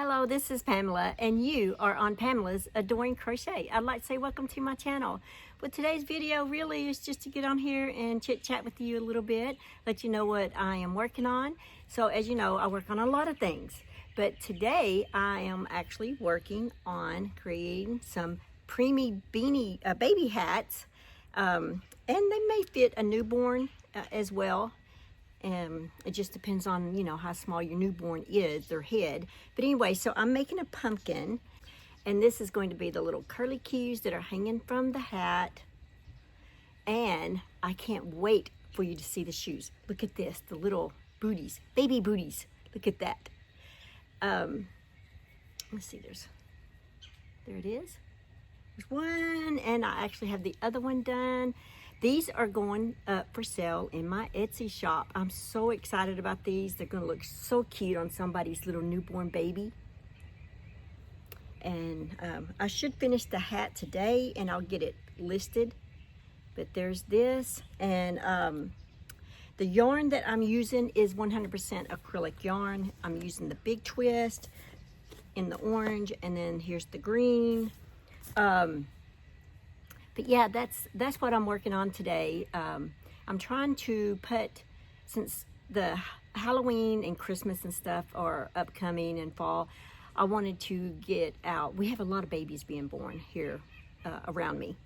Hello, this is Pamela, and you are on Pamela's Adoring Crochet. I'd like to say welcome to my channel. Well, today's video really is just to get on here and chit-chat with you a little bit, let you know what I am working on. So as you know, I work on a lot of things, but today I am actually working on creating some preemie beanie baby hats, and they may fit a newborn as well. It just depends on, how small your newborn is, their head. But anyway, so I'm making a pumpkin, and this is going to be the little curly cues that are hanging from the hat. And I can't wait for you to see the shoes. Look at this, the little booties, baby booties. Look at that. Let's see, there it is. There's one, and I actually have the other one done. These are going up for sale in my Etsy shop. I'm so excited about these. They're gonna look so cute on somebody's little newborn baby. And I should finish the hat today and I'll get it listed. But there's this, and the yarn that I'm using is 100% acrylic yarn. I'm using the big twist in the orange, and then here's the green. But yeah, that's what I'm working on today. I'm trying to put, since the Halloween and Christmas and stuff are upcoming and fall, I wanted to get out. We have a lot of babies being born here around me.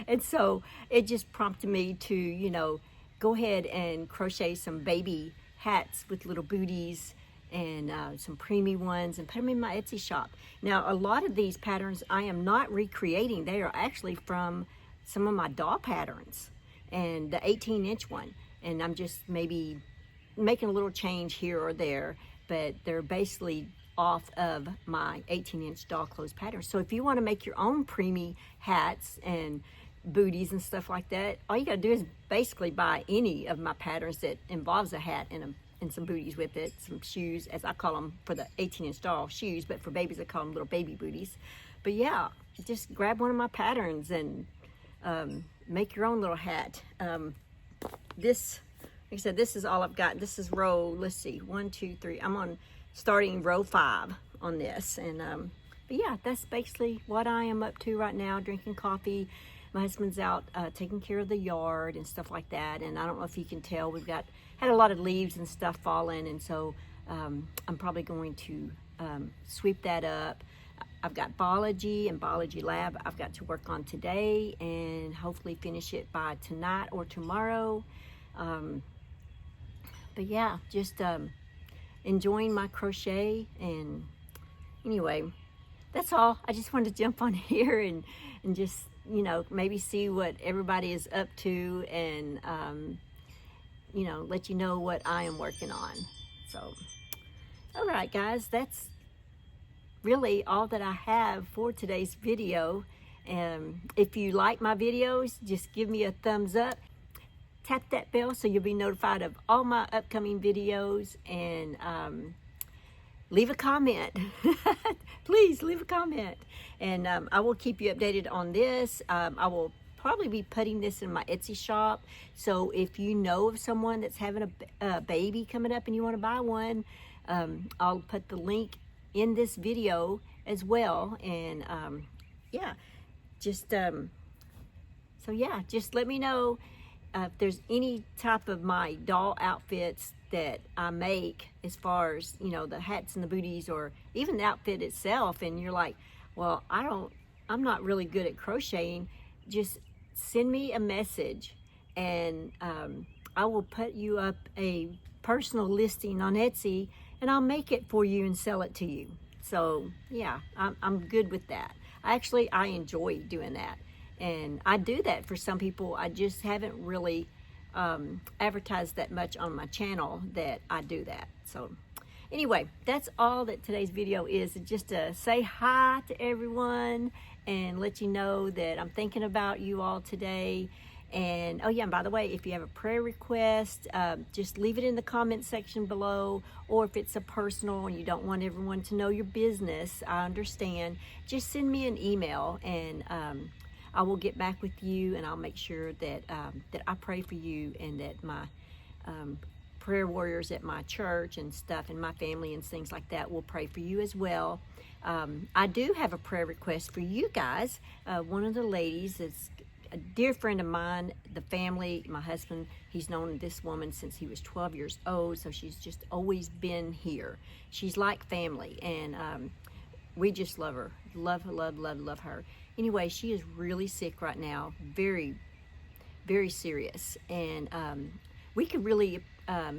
And so it just prompted me to, go ahead and crochet some baby hats with little booties and some preemie ones and put them in my Etsy shop. Now, a lot of these patterns I am not recreating. They are actually from some of my doll patterns and the 18-inch one. And I'm just maybe making a little change here or there, but they're basically off of my 18-inch doll clothes pattern. So if you want to make your own preemie hats and booties and stuff like that, all you got to do is basically buy any of my patterns that involves a hat and some booties with it, some shoes, as I call them for the 18-inch doll shoes, but for babies I call them little baby booties. But yeah, just grab one of my patterns and make your own little hat. This, like I said, this is all I've got. This is row, let's see, 1, 2, 3. I'm on starting row 5 on this. And but yeah, that's basically what I am up to right now, drinking coffee. My husband's out taking care of the yard and stuff like that. And I don't know if you can tell, we've had a lot of leaves and stuff falling. And so I'm probably going to sweep that up. I've got biology and biology lab I've got to work on today and hopefully finish it by tonight or tomorrow. But yeah, just enjoying my crochet. And anyway, that's all. I just wanted to jump on here and just, maybe see what everybody is up to and, let you know what I am working on. So, all right, guys, that's really all that I have for today's video. If you like my videos, just give me a thumbs up. Tap that bell so you'll be notified of all my upcoming videos, and leave a comment. Please leave a comment, and I will keep you updated on this. I will probably be putting this in my Etsy shop, so if you know of someone that's having a baby coming up and you want to buy one, I'll put the link in this video as well. And yeah, just so yeah, just let me know if there's any type of my doll outfits that I make, as far as, the hats and the booties, or even the outfit itself, and you're like, well, I'm not really good at crocheting, just send me a message, and I will put you up a personal listing on Etsy, and I'll make it for you and sell it to you. So yeah, I'm good with that. I enjoy doing that. And I do that for some people. I just haven't really advertised that much on my channel that I do that. So anyway, that's all that today's video is. Just to say hi to everyone and let you know that I'm thinking about you all today. And oh yeah, and by the way, if you have a prayer request, just leave it in the comment section below, or if it's a personal and you don't want everyone to know your business, I understand. Just send me an email, and I will get back with you, and I'll make sure that that I pray for you, and that my prayer warriors at my church and stuff, and my family and things like that will pray for you as well. I do have a prayer request for you guys. One of the ladies is a dear friend of mine, the family, my husband, he's known this woman since he was 12 years old, so she's just always been here. She's like family, and we just love her. Love her. Anyway, she is really sick right now, very, very serious, and we could really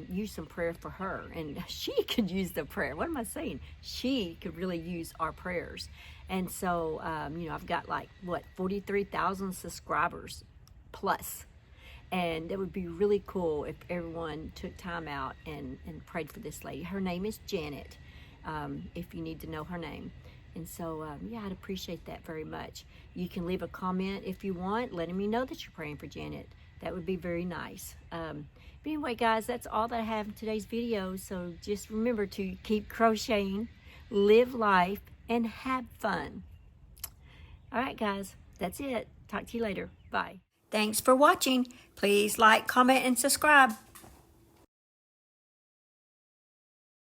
use some prayer for her, and she could use the prayer. What am I saying? She could really use our prayers. And so, you know, I've got like, what, 43,000 subscribers plus. And it would be really cool if everyone took time out and prayed for this lady. Her name is Janet, if you need to know her name. And so, yeah, I'd appreciate that very much. You can leave a comment if you want, letting me know that you're praying for Janet. That would be very nice. But anyway, guys, that's all that I have in today's video. So just remember to keep crocheting, live life, and have fun. All right, guys, that's it. Talk to you later. Bye. Thanks for watching. Please like, comment, and subscribe.